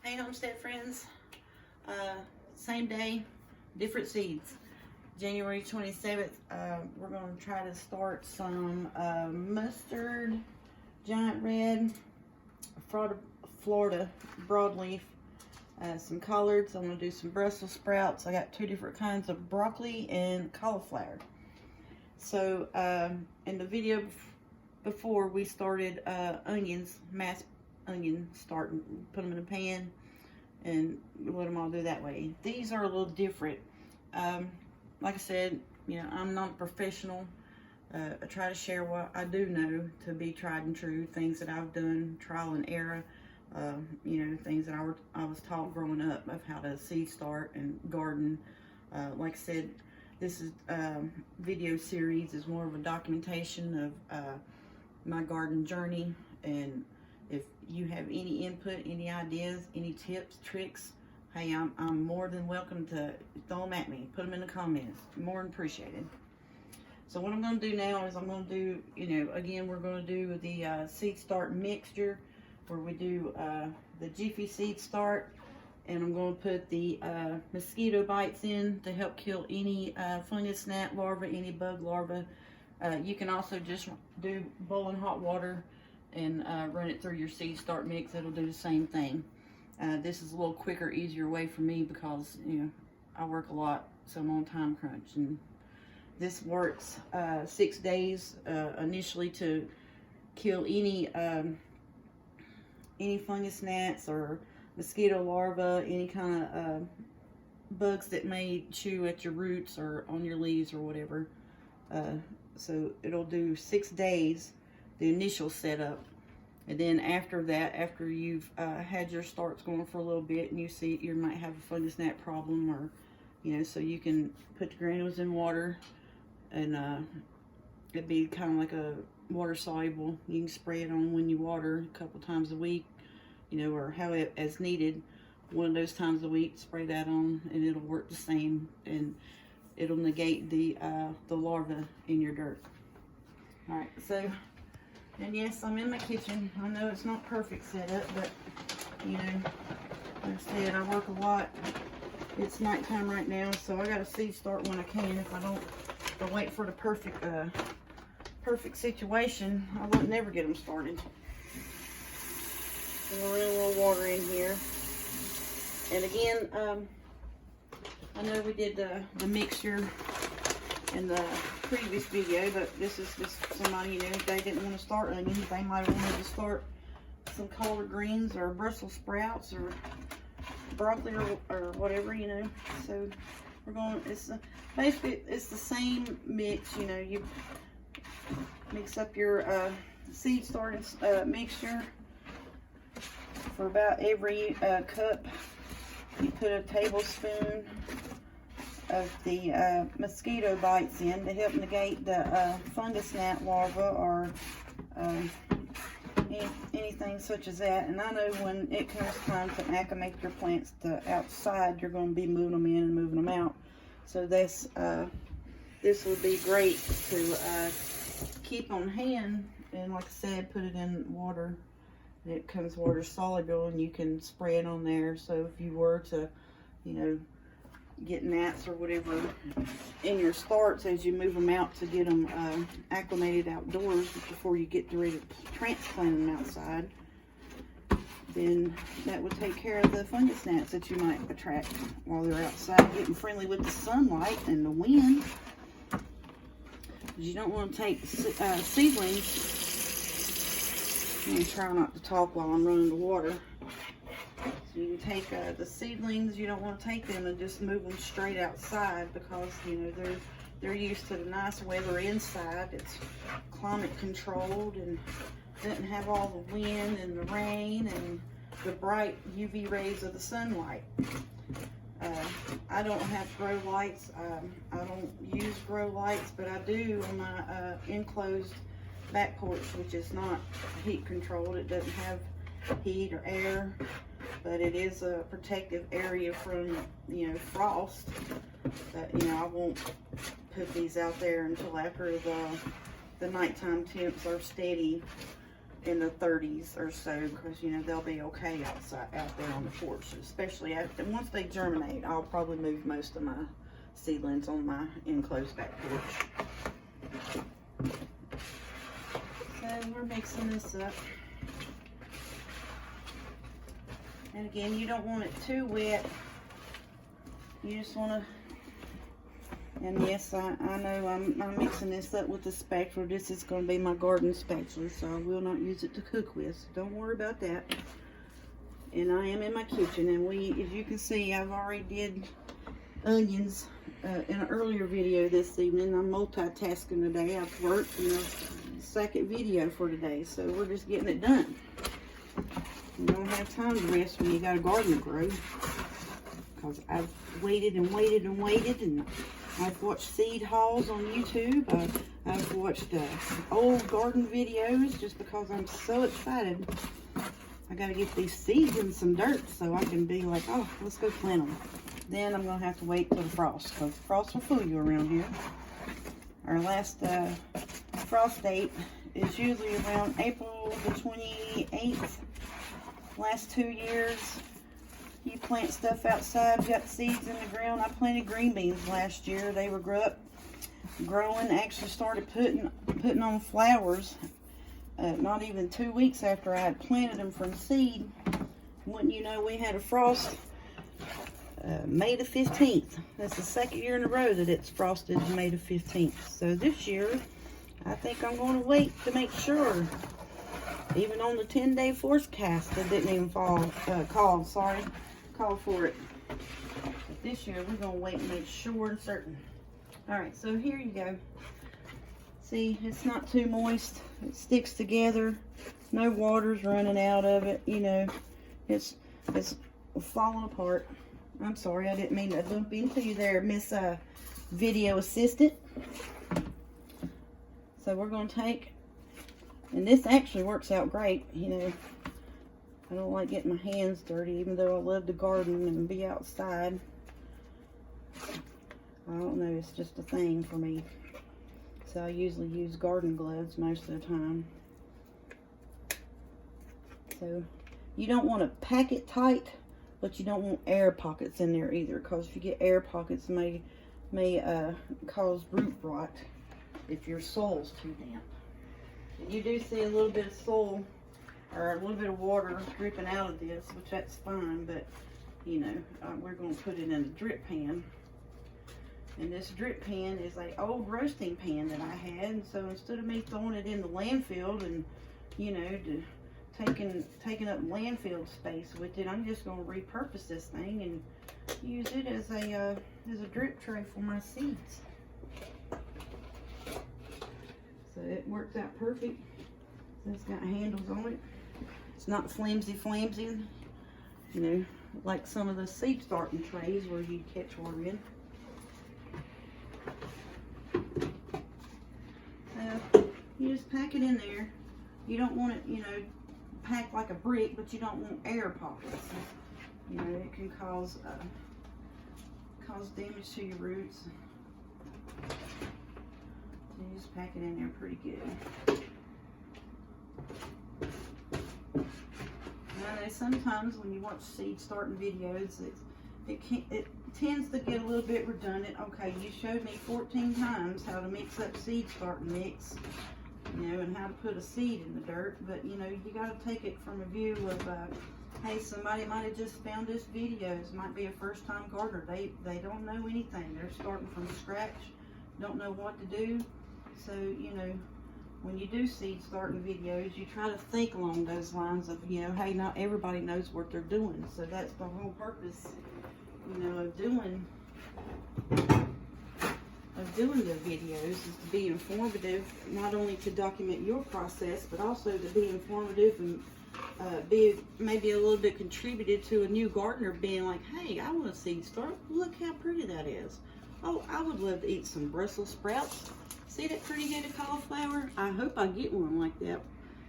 Hey homestead friends, same day, different seeds. January 27th, we're going to try to start some mustard, giant red, Florida broadleaf, some collards. I'm going to do some Brussels sprouts. I got two different kinds of broccoli and cauliflower. So in the video before, we started onions, mass onion, put them in a pan and let them all do that way. These are a little different. Like I said, you know, I'm not a professional. I try to share what I do know to be tried and true, things that I've done, trial and error, you know, things that I was taught growing up of how to seed start and garden. Like I said, this is video series is more of a documentation of my garden journey, and if you have any input, any ideas, any tips, tricks, hey, I'm more than welcome to throw them at me. Put them in the comments. More than appreciated. So what I'm going to do now is I'm going to do, you know, again, we're going to do the seed start mixture where we do the Jiffy seed start, and I'm going to put the mosquito bites in to help kill any fungus gnat larvae, any bug larvae. You can also just do boiling hot water and run it through your seed start mix. It'll do the same thing. This is a little quicker, easier way for me because, you know, I work a lot, so I'm on time crunch. And this works 6 days initially to kill any fungus gnats or mosquito larvae, any kind of bugs that may chew at your roots or on your leaves or whatever. So it'll do 6 days, the initial setup. And then after that, after you've had your starts going for a little bit and you see you might have a fungus gnat problem, or, you know, so you can put the granules in water, and it'd be kind of like a water soluble. You can spray it on when you water a couple times a week, you know, or how it as needed. One of those times a week, spray that on, and it'll work the same, and it'll negate the larvae in your dirt. All right, so. And yes, I'm in my kitchen. I know it's not perfect setup, but, you know, like I said, I work a lot. It's nighttime right now, so I got to seed start when I can. If I wait for the perfect situation, I won't never get them started. So we'll run a little water in here. And again, I know we did the mixture in the previous video, but this is just somebody, you know, if they didn't want to start onions, they might have wanted to start some collard greens or Brussels sprouts or broccoli or whatever, you know. So we're going, basically it's the same mix, you know. You mix up your seed starting mixture. For about every cup, you put a tablespoon of the mosquito bites in to help negate the fungus gnat larva or anything such as that. And I know when it comes time to acclimate your plants to outside, you're going to be moving them in and moving them out. So this would be great to keep on hand. And like I said, put it in water. It comes water soluble, and you can spray it on there. So if you were to, you know, get gnats or whatever in your starts as you move them out to get them acclimated outdoors before you get ready to transplant them outside, then that would take care of the fungus gnats that you might attract while they're outside getting friendly with the sunlight and the wind. You don't want to take seedlings. I'm going to try not to talk while I'm running the water. So you can take the seedlings, you don't want to take them and just move them straight outside, because, you know, they're used to the nice weather inside. It's climate controlled and doesn't have all the wind and the rain and the bright UV rays of the sunlight. I don't have grow lights. I don't use grow lights, but I do on my enclosed back porch, which is not heat controlled. It doesn't have heat or air, but it is a protective area from, you know, frost. But, you know, I won't put these out there until after the nighttime temps are steady in the 30s or so, because you know they'll be okay outside out there on the porch, especially after once they germinate. I'll probably move most of my seedlings on my enclosed back porch. So we're mixing this up, and again, you don't want it too wet. You just want to. And yes, I know I'm mixing this up with the spatula. This is going to be my garden spatula, so I will not use it to cook with. So don't worry about that. And I am in my kitchen, and as you can see, I've already did onions in an earlier video this evening. I'm multitasking today. I've worked in a second video for today, so we're just getting it done. You don't have time to rest when you got a garden to grow, because I've waited and waited and waited, and I've watched seed hauls on YouTube. I've watched old garden videos just because I'm so excited. I got to get these seeds in some dirt so I can be like, oh, let's go plant them. Then I'm going to have to wait till the frost, because frost will fool you around here. Our last frost date is usually around April the 28th. Last 2 years, you plant stuff outside, you got seeds in the ground. I planted green beans last year. They were growing, actually started putting on flowers not even 2 weeks after I had planted them from seed. Wouldn't you know, we had a frost May the 15th. That's the second year in a row that it's frosted May the 15th. So this year, I think I'm going to wait to make sure. Even on the 10-day forecast, it didn't even call for it. But this year, we're going to wait and make sure and certain. Alright, so here you go. See, it's not too moist. It sticks together. No water's running out of it. You know, it's falling apart. I'm sorry, I didn't mean to bump into you there, Miss Video Assistant. So we're going to take, and this actually works out great, you know. I don't like getting my hands dirty, even though I love to garden and be outside. I don't know, it's just a thing for me. So I usually use garden gloves most of the time. So you don't want to pack it tight, but you don't want air pockets in there either, because if you get air pockets, it may cause root rot if your soil's too damp. And you do see a little bit of soil or a little bit of water dripping out of this, which that's fine, but you know, we're going to put it in a drip pan. And this drip pan is an old roasting pan that I had, and so instead of me throwing it in the landfill and, you know, taking up landfill space with it, I'm just going to repurpose this thing and use it as a drip tray for my seeds. So it works out perfect. So it's got handles on it. It's not flimsy, you know, like some of the seed starting trays where you catch water in. So you just pack it in there. You don't want it, you know, packed like a brick, but you don't want air pockets. You know, it can cause damage to your roots. So you just pack it in there pretty good. I know sometimes when you watch seed starting videos, it tends to get a little bit redundant. Okay, you showed me 14 times how to mix up seed starting mix, you know, and how to put a seed in the dirt. But you know, you got to take it from a view of, hey, somebody might have just found this video. This might be a first-time gardener. They don't know anything. They're starting from scratch, don't know what to do. So you know, when you do seed starting videos, you try to think along those lines of, you know, hey, not everybody knows what they're doing. So that's the whole purpose, you know, of doing the videos, is to be informative, not only to document your process, but also to be informative and be maybe a little bit contributed to a new gardener being like, hey, I want a seed start. Look how pretty that is. Oh, I would love to eat some Brussels sprouts. See that pretty head of cauliflower? I hope I get one like that.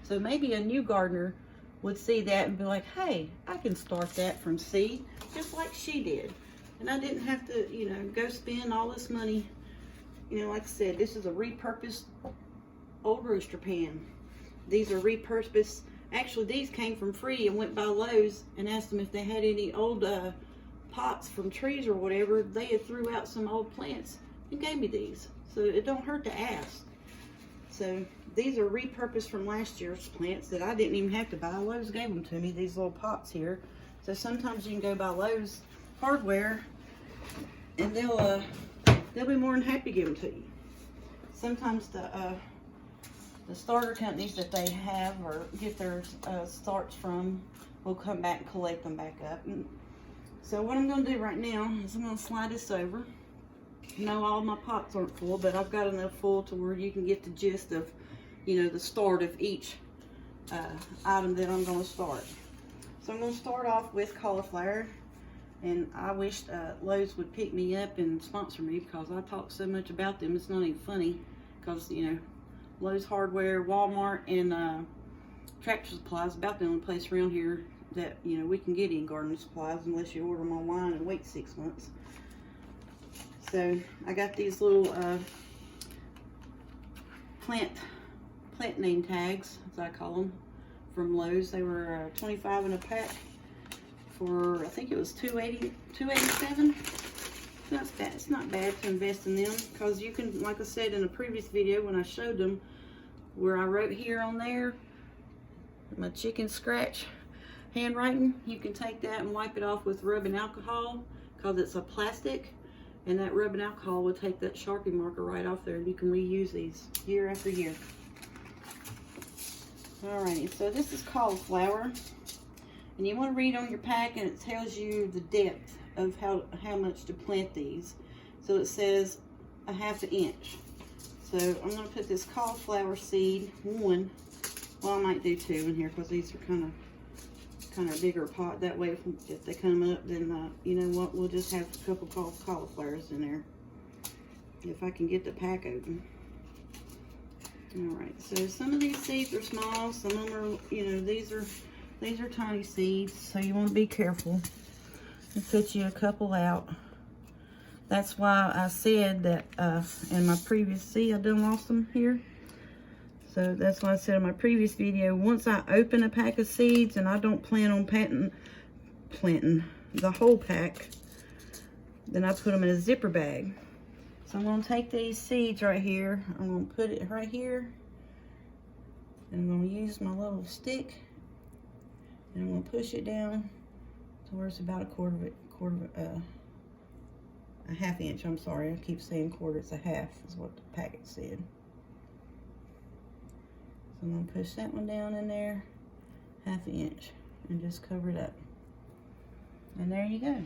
So maybe a new gardener would see that and be like, hey, I can start that from seed, just like she did. And I didn't have to, you know, go spend all this money. You know, like I said, this is a repurposed old roaster pan. These are repurposed. Actually, these came from free, and went by Lowe's and asked them if they had any old pots from trees or whatever. They had threw out some old plants and gave me these. So it don't hurt to ask. So these are repurposed from last year's plants that I didn't even have to buy. Lowe's gave them to me, these little pots here. So sometimes you can go by Lowe's hardware and they'll be more than happy to give them to you. Sometimes the starter companies that they have or get their starts from will come back and collect them back up. And so what I'm going to do right now is I'm going to slide this over. No, all my pots aren't full, but I've got enough full to where you can get the gist of, you know, the start of each item that I'm going to start. So I'm going to start off with cauliflower, and I wish Lowe's would pick me up and sponsor me, because I talk so much about them, it's not even funny. Because, you know, Lowe's Hardware, Walmart, and Tractor Supply is about the only place around here that, you know, we can get in garden supplies, unless you order them online and wait 6 months. So I got these little plant name tags, as I call them, from Lowe's. They were 25 in a pack for, I think it was $2.87. That's bad. It's not bad to invest in them, because you can, like I said in a previous video when I showed them, where I wrote here on there, my chicken scratch handwriting, you can take that and wipe it off with rubbing alcohol, because it's a plastic. And that rubbing alcohol will take that Sharpie marker right off there, and you can reuse these year after year. Alrighty, so this is cauliflower. And you want to read on your pack, and it tells you the depth of how much to plant these. So it says 1/2 inch. So I'm going to put this cauliflower seed, one, well, I might do 2 in here, because these are kind of bigger pot. That way if they come up, then you know what, we'll just have a couple cauliflowers in there, if I can get the pack open. All right, so some of these seeds are small, some of them are, you know, these are tiny seeds, so you want to be careful and put you a couple out. That's why I said that in my previous, see, I done lost them here. So that's why I said in my previous video, once I open a pack of seeds, and I don't plan on planting the whole pack, then I put them in a zipper bag. So I'm going to take these seeds right here, I'm going to put it right here, and I'm going to use my little stick, and I'm going to push it down to where it's about a half inch. I'm sorry, I keep saying quarter, it's a half is what the packet said. So I'm going to push that one down in there, 1/2 inch, and just cover it up. And there you go.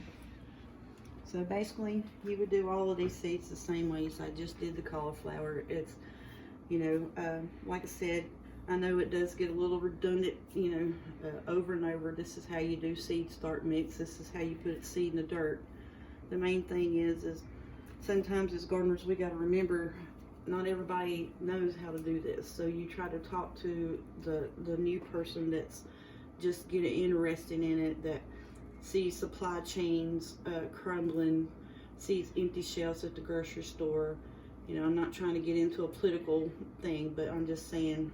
So basically, you would do all of these seeds the same way as I just did the cauliflower. It's, you know, like I said, I know it does get a little redundant, you know, over and over. This is how you do seed start mix. This is how you put seed in the dirt. The main thing is sometimes as gardeners, we got to remember, not everybody knows how to do this. So you try to talk to the new person that's just getting interested in it, that sees supply chains crumbling, sees empty shelves at the grocery store. You know, I'm not trying to get into a political thing, but I'm just saying,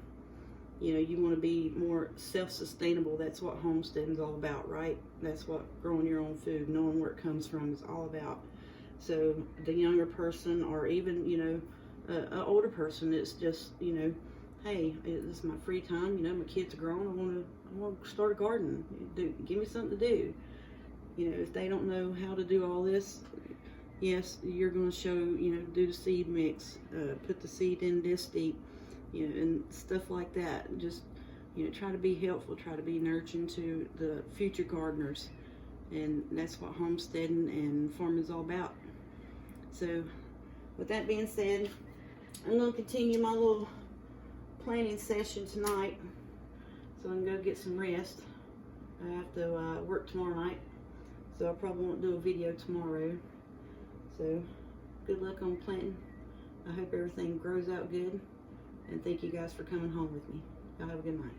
you know, you want to be more self-sustainable. That's what homesteading's all about, right? That's what growing your own food, knowing where it comes from, is all about. So the younger person, or even, you know, an older person, it's just, you know, hey, this is my free time. You know, my kids are grown. I want to start a garden. Give me something to do. You know, if they don't know how to do all this, yes, you're going to show, you know, do the seed mix, put the seed in this deep, you know, and stuff like that. Just, you know, try to be helpful, try to be nurturing to the future gardeners. And that's what homesteading and farming is all about. So, with that being said, I'm going to continue my little planting session tonight, so I can go get some rest. I have to work tomorrow night, so I probably won't do a video tomorrow. So, good luck on planting. I hope everything grows out good, and thank you guys for coming home with me. Y'all have a good night.